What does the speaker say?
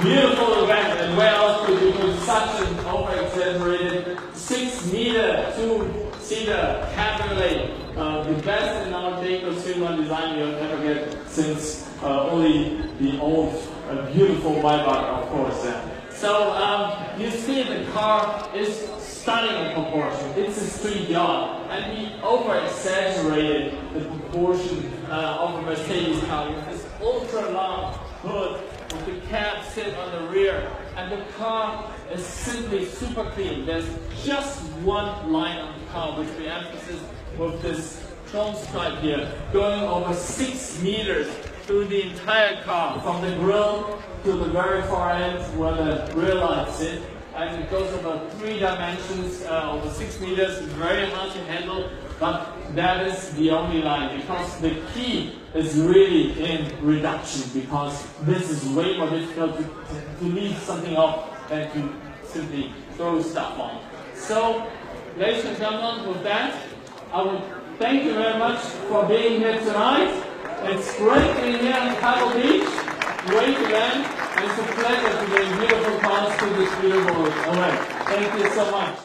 beautiful event, and where else could you put such an over-exaggerated 6-meter, 2-seater cabriolet, the best in our Dayco design you'll ever get since only the old, beautiful Maybach, of course. So you see the car is stunning in proportion. It's a street yacht, and we over-exaggerated the proportion of a Mercedes car with this ultra-long hood, with the cab sit on the rear, and the car is simply super clean. There's just one line on the car which we emphasize with this chrome stripe here, going over 6 meters through the entire car, from the grille to the very far end where the rear lights sit. And it goes over 3 dimensions, over 6 meters, very hard to handle, but that is the only line, because the key is really in reduction, because this is way more difficult to leave something off than to simply throw stuff on. So, ladies and gentlemen, with that, I would thank you very much for being here tonight. It's great being here on Pebble Beach. Great event, and it's a pleasure to bring beautiful cars to this beautiful event. Thank you so much.